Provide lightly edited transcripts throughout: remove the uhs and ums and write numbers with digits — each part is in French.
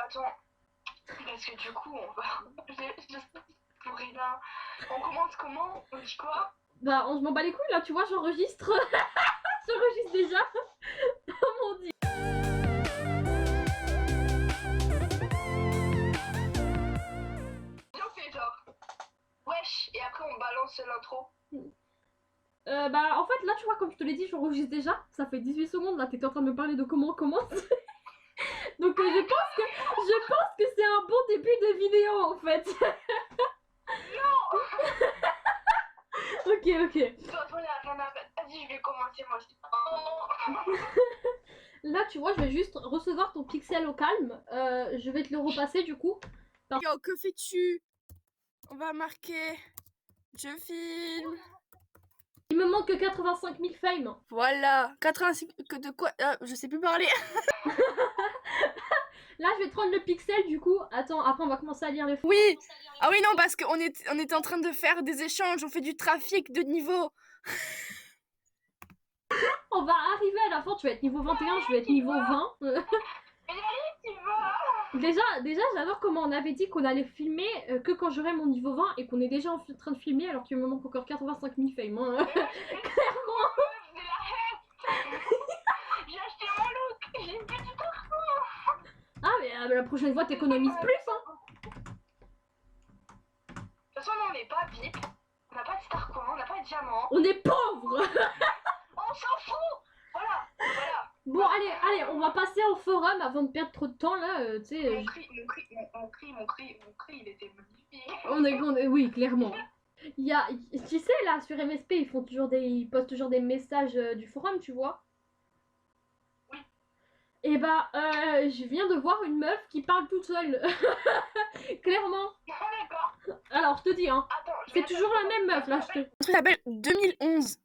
Attends, parce que du coup, on va. Je sais pour rien. On commence comment? On dit quoi? Bah, on se m'en bat les couilles là, tu vois, j'enregistre. J'enregistre déjà. Oh mon dieu. Viens, on fait genre. Wesh, et après on balance l'intro. Bah, en fait, là, tu vois, comme je te l'ai dit, j'enregistre déjà. Ça fait 18 secondes là, t'étais en train de me parler de comment on commence. Donc, je pense que c'est un bon début de vidéo en fait. Non! Ok, ok. Toi, y'a rien à faire. Vas-y, je vais commencer moi aussi. Oh. Là, tu vois, je vais juste recevoir ton pixel au calme. Je vais te le repasser du coup. Yo, que fais-tu? On va marquer. Je filme. Il me manque que 85 000 fame. Voilà. 85. De quoi? Je sais plus parler. Là, je vais te prendre le pixel du coup. Attends, après, on va commencer à lire les. Oui. Ah oui, non, parce qu'on était en train de faire des échanges. On fait du trafic de niveau. On va arriver à la fin, tu vas être niveau 21, je vais être niveau 20. Mais allez, tu vas! Déjà j'adore comment on avait dit qu'on allait filmer que quand j'aurai mon niveau 20 et qu'on est déjà en train de filmer alors qu'il me manque encore 85 000 fame. Hein. Clairement. J'ai la haine! J'ai acheté mon look! J'ai une petite arme! Ah, mais la prochaine fois, t'économises plus. Hein. De toute façon, non, on n'est pas VIP. On n'a pas de star quoi, on n'a pas de diamant. On est pauvres. On s'en fout! Voilà, voilà. Bon, allez, on va passer au forum avant de perdre trop de temps là. Tu sais, Mon cri, il était magnifique. on est, oui, clairement. Tu sais, là, sur MSP, ils postent toujours des messages du forum, tu vois. Oui. Et bah, je viens de voir une meuf qui parle toute seule. Clairement. D'accord. Alors, je te dis, hein, Attends, c'est toujours la même meuf, là, je te... Un truc s'appelle 2011.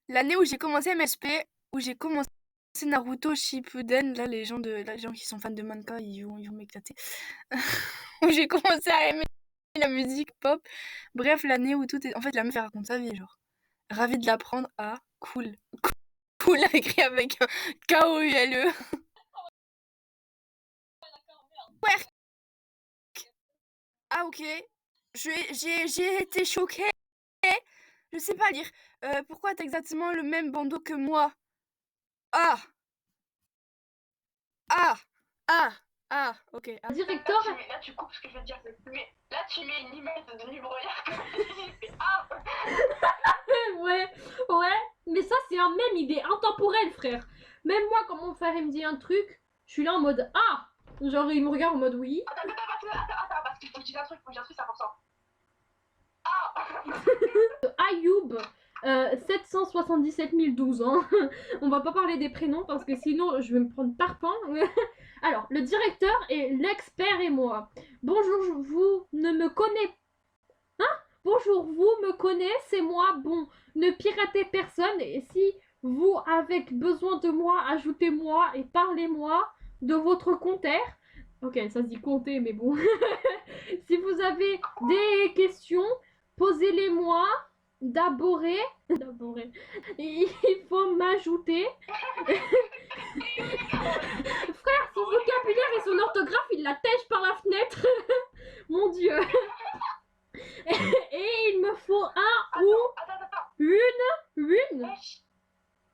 L'année où j'ai commencé MSP, où j'ai commencé Naruto Shippuden. Là, les gens qui sont fans de manga, ils vont m'éclater. Où j'ai commencé à aimer la musique pop. Bref, l'année où tout est... En fait, la meuf, elle raconte sa vie, genre. Ravie de l'apprendre à cool. Cool, écrit avec un K-O-U-L-E. Ouais. Ah, ok. J'ai été choquée. Je sais pas lire. Pourquoi t'as exactement le même bandeau que moi? Ah! Ah! Ah! Ah! Ok. Ah. Directeur... Là, tu coupes ce que je veux dire. Mais là, tu mets une image de Denis Brognard comme si ah! ouais, mais ça, c'est un mème, il est intemporel, frère. Même moi, quand mon frère, il me dit un truc, je suis là en mode, ah! Genre, il me regarde en mode, oui. Attends, parce qu'il faut que je dise un truc, c'est important. Ah! Ayoub, 777 012, hein. On va pas parler des prénoms parce que sinon je vais me prendre parpaing. Alors, le directeur est l'expert et moi. Bonjour, vous ne me connaissez. Hein? Bonjour, vous me connaissez, moi. Bon, ne piratez personne et si vous avez besoin de moi, ajoutez-moi et parlez-moi de votre compteur. Ok, ça se dit compter, mais bon. Si vous avez des questions, posez-les-moi. D'abord, il faut m'ajouter. Frère, son vocabulaire et son orthographe, il la tèche par la fenêtre. Mon dieu. Et il me faut un ou une.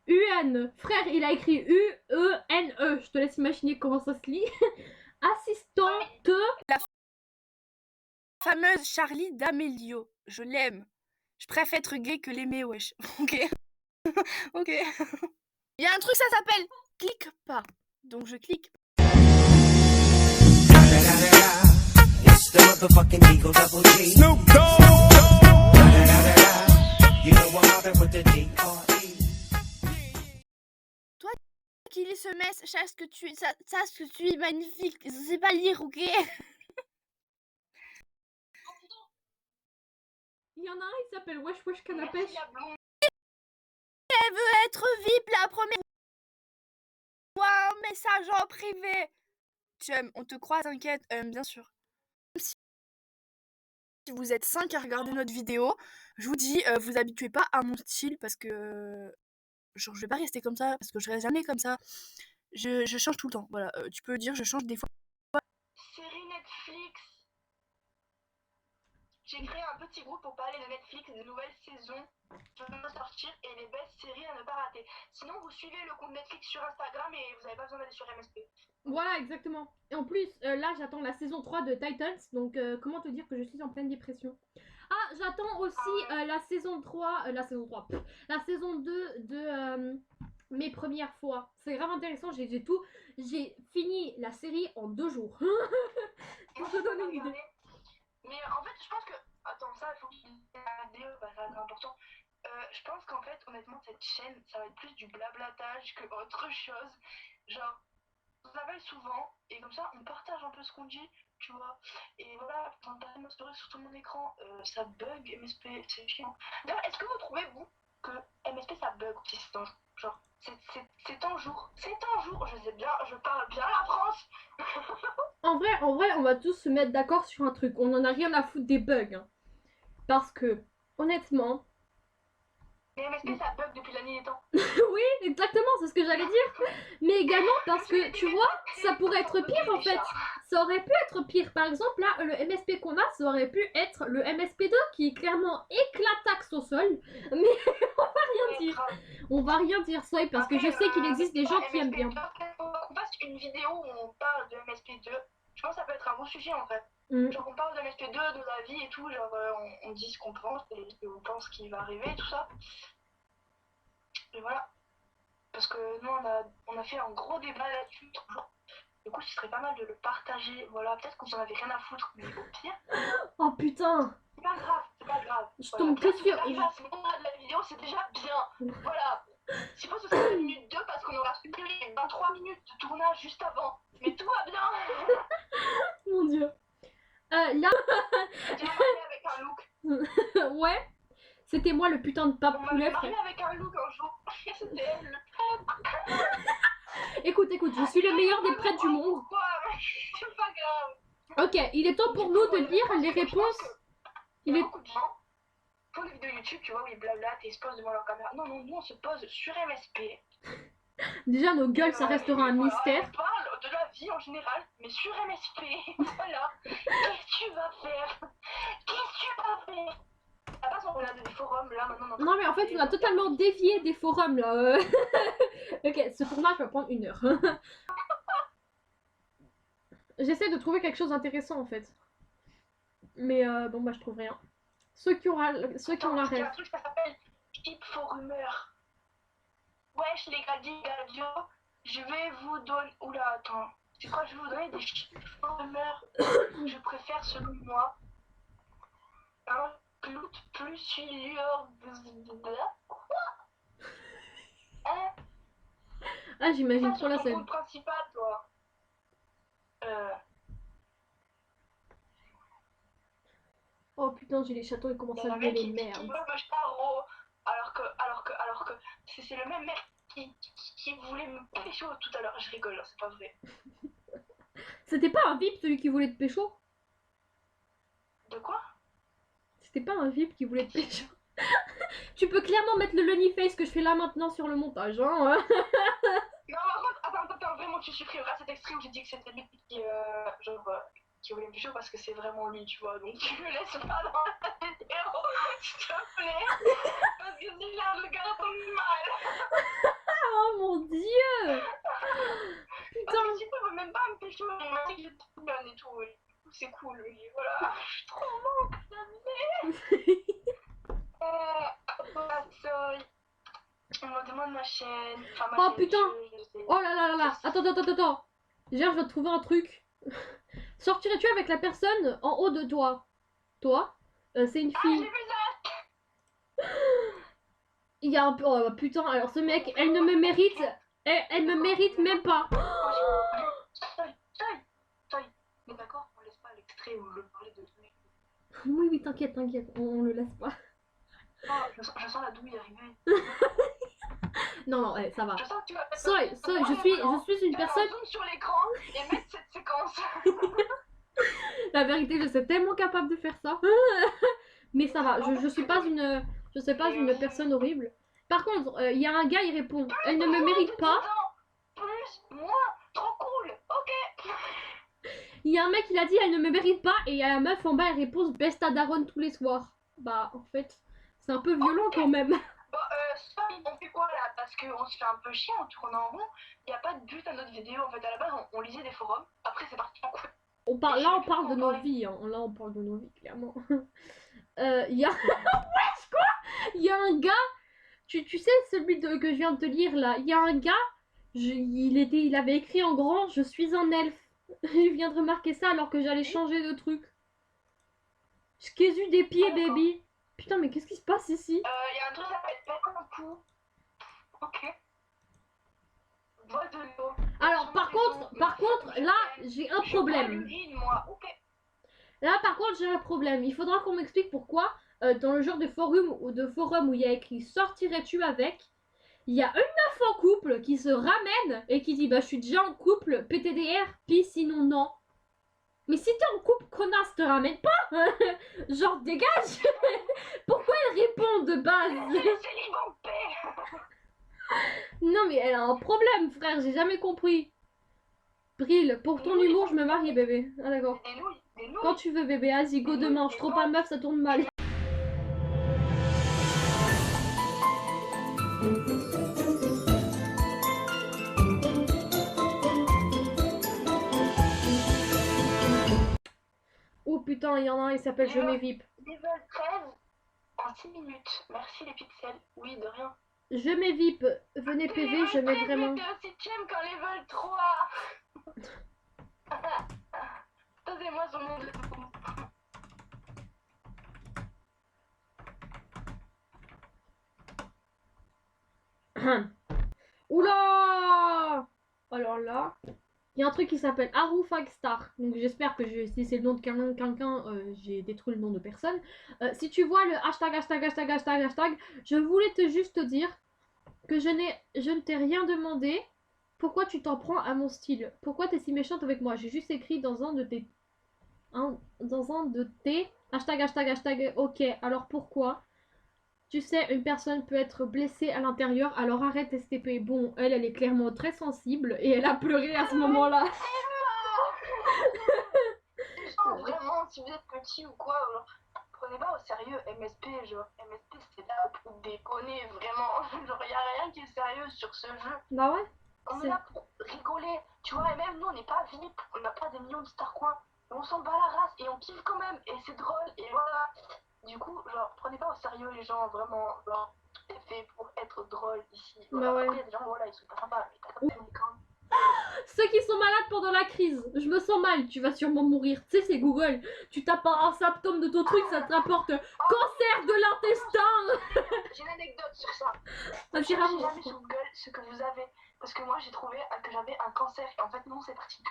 UN. Frère, il a écrit U-E-N-E. Je te laisse imaginer comment ça se lit. Assistante. La fameuse Charlie d'Amelio. Je l'aime. Je préfère être gay que l'aimer, wesh. Ok. Ok. Il y a un truc, ça s'appelle clique pas. Donc je clique. It's the motherfucking Eagle Double G. Snoop Dogg. You know I'm mobbing with the D.R.E. Toi qui lis ce mess, sache que tu es magnifique. Je sais pas lire, ok? Il y en a un, il s'appelle Wesh Wesh Canapèche. Elle veut être VIP la première fois, un message en privé. Chum, on te croit, t'inquiète, bien sûr. Si vous êtes 5 à regarder notre vidéo, je vous dis, vous habituez pas à mon style parce que genre je vais pas rester comme ça, parce que je reste jamais comme ça. je change tout le temps. Voilà, tu peux dire je change des fois. Série Netflix. J'ai créé un petit groupe pour parler de Netflix et de nouvelles saisons qui vont sortir et les belles séries à ne pas rater. Sinon, vous suivez le compte Netflix sur Instagram et vous n'avez pas besoin d'aller sur MSP. Voilà, exactement. Et en plus, là, j'attends la saison 3 de Titans. Donc, comment te dire que je suis en pleine dépression. Ah, j'attends aussi la saison 3. La saison 3. La saison 2 de Mes premières fois. C'est grave intéressant. J'ai fini la série en 2 jours. Pour te donner une idée. Mais en fait, je pense que. Attends, ça, il faut qu'il y ait un vidéo, bah, ça c'est important. Je pense qu'en fait, honnêtement, cette chaîne, ça va être plus du blablatage que autre chose. Genre, on s'appelle souvent, et comme ça, on partage un peu ce qu'on dit, tu vois. Et voilà, quand t'as une story sur tout mon écran, ça bug MSP, c'est chiant. D'ailleurs, est-ce que vous trouvez, vous, que MSP ça bug aussi c'est un jour? Genre, c'est un jour. C'est un jour, je sais bien, je parle bien la France. En vrai, on va tous se mettre d'accord sur un truc. On en a rien à foutre des bugs. Hein. Parce que, honnêtement. Mais MSP ça bug depuis la nuit des temps. Oui, exactement, c'est ce que j'allais dire. Mais également parce que, tu vois, ça pourrait être pire en fait. Ça aurait pu être pire. Par exemple, là, le MSP qu'on a, ça aurait pu être le MSP2 qui est clairement éclataxe au sol. Mais on va rien dire. On va rien dire, ça, parce que je sais qu'il existe des gens qui aiment bien. On fasse une vidéo où on parle de MSP2. Je pense que ça peut être un bon sujet en fait. Genre on parle de MSP2, de nos avis et tout, genre on dit ce qu'on pense et ce qu'on pense qui va arriver, tout ça. Et voilà. Parce que nous on a fait un gros débat là-dessus toujours. Du coup ce serait pas mal de le partager. Voilà, peut-être qu'on en avait rien à foutre, mais au pire. Oh putain! C'est pas grave, c'est pas grave. Je tombe que sur. À ce moment-là de la vidéo, c'est déjà bien. Voilà. Je pense que ce sera une minute 2 parce qu'on aura supprimé 23 minutes de tournage juste avant. Mais tout va bien. Mon dieu. Là. Tu m'as marié avec un look. Ouais. C'était moi le putain de pape On poulet, m'a marié frère. avec un look un jour. C'était elle. Écoute, je suis le meilleur des prêtres du monde. Pourquoi? C'est pas grave. Ok, il est temps pour nous de lire les réponses. Il y a beaucoup de gens font des vidéos YouTube, tu vois, où ils blablatent et ils se posent devant leur caméra. Non, nous on se pose sur MSP. Déjà, nos gueules, ça restera un mystère. On parle de la vie en général, mais sur MSP. Voilà. Qu'est-ce que tu vas faire? À part on regarde des forums là maintenant. Non, mais en fait, on a totalement dévié des forums là. Ok, ce tournage va prendre 1 heure. J'essaie de trouver quelque chose d'intéressant en fait. Mais bon, bah, je trouve rien. Ceux qui ont la Il y a rêve. un truc ça s'appelle Hip for Rumeur. Wesh les gadio, je vais vous donner. Oula, attends. C'est quoi, je vais vous donner des chiffres for rumeur. Je préfère selon moi. Un clout plusieurs. Quoi? Hein? Ah, j'imagine Ça, trop la sur ton scène. compte principal, toi. Oh putain, j'ai les châteaux, ils commencent à lever les merdes. Alors que c'est le même mec qui voulait me pécho tout à l'heure. Je rigole, c'est pas vrai. C'était pas un VIP celui qui voulait te pécho? De quoi? C'était pas un VIP qui voulait te pécho? Tu peux clairement mettre le Lonely Face que je fais là maintenant sur le montage, hein. Non, par contre, attends, vraiment, tu supprimeras cet extrait où j'ai dit que c'était lui qui voulait me pécho parce que c'est vraiment lui, tu vois. Donc tu me laisses pas dans la vidéo, s'il te plaît. Parce que si je le garde mal. Oh mon dieu! Parce que si tu peux même pas me pécho, on m'a dit que j'étais trop bonne et tout. Oui. C'est cool, oui, voilà. Je suis trop manque, sorry. On me demande ma chaîne. Enfin, ma Oh chaîne, putain! je sais. Oh là là là là! Attends. Gère, je vais te trouver un truc. Sortirais-tu avec la personne en haut de toi? Toi? C'est une Ah, j'ai fille. vu ça! Il y a un peu. Oh putain, alors ce mec, elle ne me mérite. Elle me mérite même pas. Toy. Mais d'accord, on laisse pas l'extrait où je parlais de ce mec. Oui, t'inquiète, on le laisse pas. Oh, je sens la douille arriver. Non, ça va. Je sens que tu vas mettre Soy, je suis une personne. zoom sur l'écran et mettre cette séquence. La vérité, je suis tellement capable de faire ça. Mais ça va, je suis pas une personne horrible. Par contre, il y a un gars, il répond. Elle ne me mérite pas. Plus, moins Il y a un mec, il a dit elle ne me mérite pas, et il y a la meuf en bas, elle répond baisse ta daronne tous les soirs. Bah, en fait, c'est un peu violent quand même. Bon, ça, on fait quoi là? Parce qu'on se fait un peu chier, on tourne en rond. Il n'y a pas de but à notre vidéo. En fait, à la base, on lisait des forums. Après, c'est parti en couille. Là, on parle de nos vies. Hein. Là, on parle de nos vies, clairement. Il y a... Wesh, quoi? Il y a un gars... Tu sais, celui que je viens de te lire, là. Il y a un gars... il avait écrit en grand « Je suis un elfe ». Je viens de remarquer ça alors que j'allais changer de truc. Je qu'ai eu des pieds, baby. Putain, mais qu'est-ce qui se passe ici? Il y a un truc qui s'appelle pète un coup. Ok. Voix de l'eau. Alors, par contre, là, j'ai un problème. Là, par contre, j'ai un problème. Il faudra qu'on m'explique pourquoi, dans le genre de forum où il y a écrit « Sortirais-tu avec ?» il y a une meuf en couple qui se ramène et qui dit « Bah, je suis déjà en couple, PTDR, puis sinon non. » Mais si t'es en couple, connasse, te ramène pas. Genre, dégage. Pourquoi elle répond de base? Non, mais elle a un problème, frère, j'ai jamais compris. Brille, pour ton humour, je me marie, bébé. Ah, d'accord. Quand tu veux, bébé, vas-y, go demain. Je trouve pas meuf, ça tourne mal. Oh putain, il y en a un, il s'appelle Je mets VIP. Level 13 en 6 minutes. Merci les pixels. Oui, de rien. Je mets VIP. Venez PV, je mets vraiment. C'est aussi chum qu'en level 3. Posez-moi son nom de Oula! Alors là, il y a un truc qui s'appelle Haru Fagstar. Donc j'espère que si c'est le nom de quelqu'un, j'ai détruit le nom de personne. Si tu vois le hashtag, je voulais juste te dire que je ne t'ai rien demandé. Pourquoi tu t'en prends à mon style? Pourquoi t'es si méchante avec moi? J'ai juste écrit dans un de tes... hashtag, ok, alors pourquoi? Tu sais, une personne peut être blessée à l'intérieur, alors arrête STP. Bon, elle est clairement très sensible et elle a pleuré à ce moment-là. Vraiment, si vous êtes petit ou quoi, genre, prenez pas au sérieux MSP, genre, MSP c'est là pour déconner, vraiment. Genre, y a rien qui est sérieux sur ce jeu. Bah ouais. On est là pour rigoler, tu vois, et même nous, on n'est pas VIP, on n'a pas des millions de stars coins, mais on s'en bat la race et on kiffe quand même, et c'est drôle, et voilà. Du coup, genre, prenez pas au sérieux les gens, vraiment, genre, tout est fait pour être drôle ici. Voilà. Bah ouais. Après, il y a des gens, voilà, ils sont pas sympas, mais t'as comme Ceux qui sont malades pendant la crise, je me sens mal, tu vas sûrement mourir. Tu sais, c'est Google. Tu tapes un symptôme de ton truc, ça te rapporte cancer de l'intestin. J'ai une anecdote sur ça. Ah, J'ai jamais sur Google ce que vous avez. Parce que moi, j'ai trouvé que j'avais un cancer. Et en fait, non, c'est parti.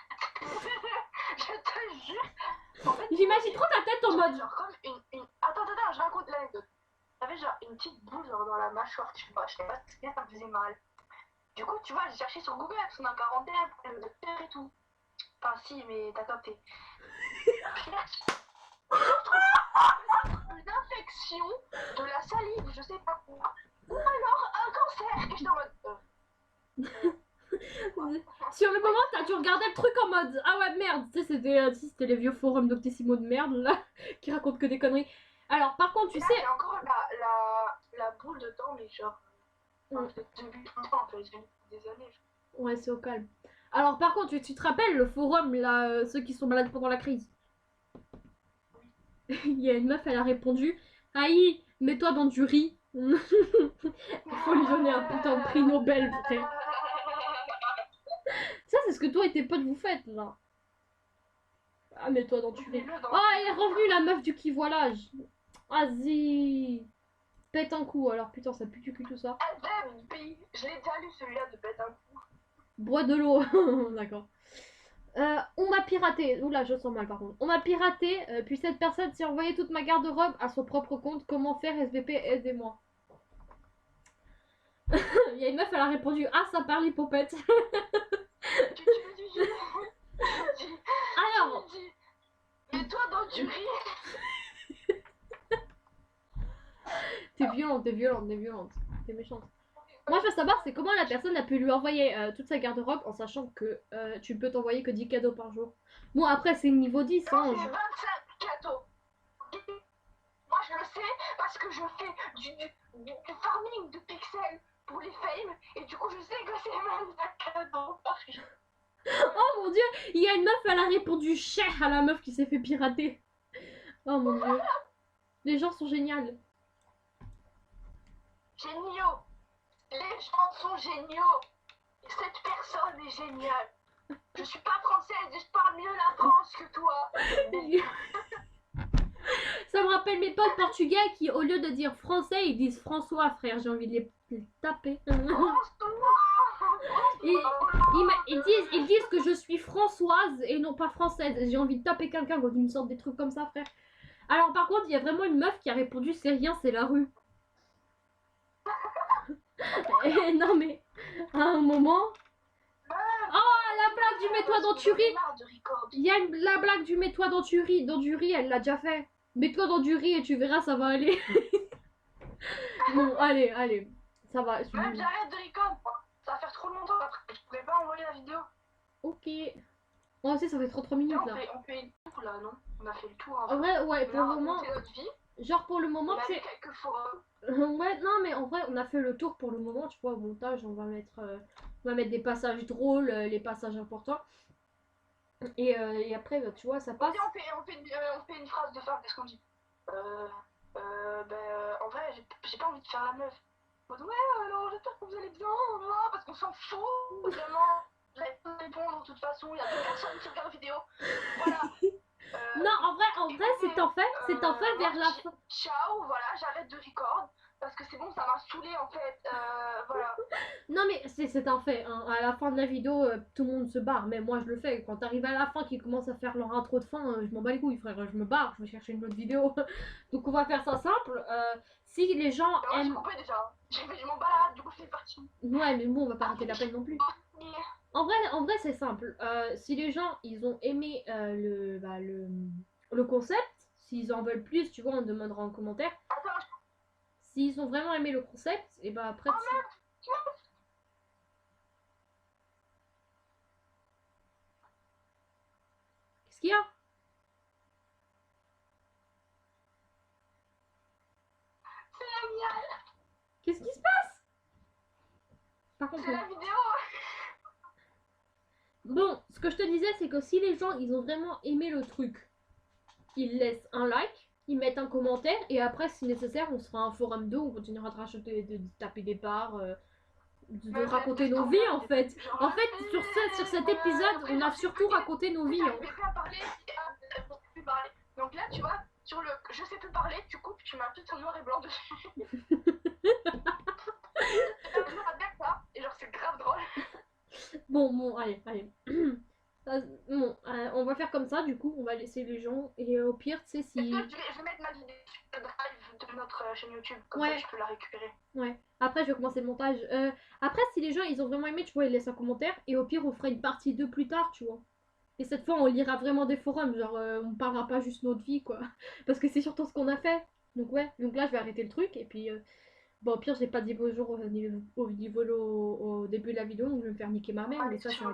Je te jure. En fait, j'imagine trop ta tête en mode. Genre, comme une... Attends, je raconte l'anecdote. J'avais genre une petite boule genre, dans la mâchoire, je sais pas ce que ça me faisait mal. Du coup, tu vois, j'ai cherché sur Google, parce qu'on a 41, problème de cœur et tout. Enfin, si, mais t'as capté. Une infection de la salive, je sais pas quoi. Ou alors un cancer. Et j'étais en mode. Sur le moment, tu regardais le truc en mode ah ouais, merde. Tu sais, c'était les vieux forums Doctissimo de merde là, qui racontent que des conneries. Alors, par contre, tu sais. Il y a encore la boule dedans, mais genre. Depuis longtemps, des années. Ouais, c'est au calme. Alors, par contre, tu te rappelles le forum, là, ceux qui sont malades pendant la crise? Il y a une meuf, elle a répondu aïe, mets-toi dans du riz. Il faut lui donner un putain de prix Nobel, frère. Ça, c'est ce que toi et tes potes vous faites, là. Ah, mets-toi dans du riz. Oh, elle est revenue, la meuf du qui voilage. Vas-y. Pète un coup, alors putain, ça pue du cul tout ça. Je l'ai déjà lu celui-là de pète un coup. Bois de l'eau, d'accord. On m'a piraté. Oula, je sens mal par contre. On m'a piraté, puis cette personne s'est envoyé toute ma garde-robe à son propre compte. Comment faire, SVP, aidez-moi. Il y a une meuf, elle a répondu ah, ça parle hypopète. Alors. Mets-toi dans du riz. T'es violente, t'es méchante. Moi, je veux savoir, c'est comment la personne a pu lui envoyer toute sa garde-robe en sachant que tu peux t'envoyer que 10 cadeaux par jour. Bon, après, c'est niveau 10, Non, hein. c'est 25 cadeaux. Moi, je le sais parce que je fais du farming de pixels pour les fames. Et du coup, je sais que c'est 25 cadeaux par jour. Oh mon dieu, il y a une meuf, elle a répondu cher à la meuf qui s'est fait pirater. Oh mon dieu. Les gens sont géniaux. Géniaux. Les gens sont géniaux. Cette personne est géniale. Je suis pas française et je parle mieux la France que toi. Ça me rappelle mes potes portugais qui, au lieu de dire français, ils disent François, frère. J'ai envie de les taper. Ils disent que je suis françoise et non pas française. J'ai envie de taper quelqu'un quand ils me sortent des trucs comme ça, frère. Alors, par contre, il y a vraiment une meuf qui a répondu c'est rien, c'est la rue. Non, mais à un moment. Oh, la blague du mets-toi dans tu ris. Il y a la blague du mets-toi dans du riz, elle l'a déjà fait. Mets-toi dans du riz et tu verras, ça va aller. Bon, allez, ça va. Même j'arrête de record. Ça va faire trop longtemps après. Je pourrais pas envoyer la vidéo. Ok. Moi aussi, ça fait 33 minutes Là, là. on fait le tour là, non? On a fait le tour. En vrai, ouais, On pour a le moment. raconté notre vie. Genre, pour le moment, On a c'est. fait quelques forums. Ouais, non, mais en vrai, on a fait le tour pour le moment. Tu vois, au montage, on va mettre des passages drôles, les passages importants. Et après, tu vois, ça passe. Vas-y, on fait une phrase de fin. Qu'est-ce qu'on dit? En vrai, j'ai pas envie de faire la meuf. En mode, ouais, alors j'espère que vous allez bien, parce qu'on s'en fout, vraiment. J'allais pas répondre de toute façon, il y a deux personnes qui regardent la vidéo. Voilà. Non, en vrai, c'est en fait vers la fin. Ciao, voilà, j'arrête de record. Parce que c'est bon, ça m'a saoulé en fait. Voilà. Non, mais c'est un fait. Hein. À la fin de la vidéo, tout le monde se barre. Mais moi, je le fais. Quand t'arrives à la fin, qu'ils commencent à faire leur intro de fin, je m'en bats les couilles, frère. Je me barre, je vais chercher une autre vidéo. Donc, on va faire ça simple. Si les gens Moi, j'ai aiment. coupé déjà. Je m'en balade, du coup, c'est parti. Ouais, mais bon, on va pas rater la peine non plus. En vrai, c'est simple. Si les gens, ils ont aimé le concept, s'ils en veulent plus, tu vois, on demandera en commentaire. Attends, S'ils ont vraiment aimé le concept, et bah après. Qu'est-ce qu'il y a? c'est génial. Qu'est-ce qui se passe? Par contre. C'est la vidéo. Bon, ce que je te disais, c'est que si les gens, ils ont vraiment aimé le truc, ils laissent un like, ils mettent un commentaire, et après, si nécessaire, on se fera un forum 2, on continuera de racheter, de taper des parts, de raconter nos vies, en fait. En fait, sur cet épisode, on a surtout raconté nos vies. Hein. Je sais plus parler, je sais plus parler. Donc là, tu vois, sur le je sais plus parler, tu coupes, tu mets un petit noir et blanc dessus. Ça, et genre, c'est grave drôle. Bon, allez. Bon, on va faire comme ça, du coup, on va laisser les gens, et au pire, tu sais, si... Je vais mettre ma vidéo sur le drive de notre chaîne YouTube, comme Ouais. ça tu peux la récupérer. Ouais, après je vais commencer le montage. Après, si les gens ils ont vraiment aimé, tu vois, ils laissent un commentaire, et au pire, on fera une partie 2 plus tard, tu vois. Et cette fois, on lira vraiment des forums, genre, on parlera pas juste notre vie, quoi. Parce que c'est surtout ce qu'on a fait. Donc, ouais, donc là, je vais arrêter le truc, et puis... Bon, au pire, j'ai pas dit bonjour au début de la vidéo, donc je vais me faire niquer ma mère, mais ça, c'est un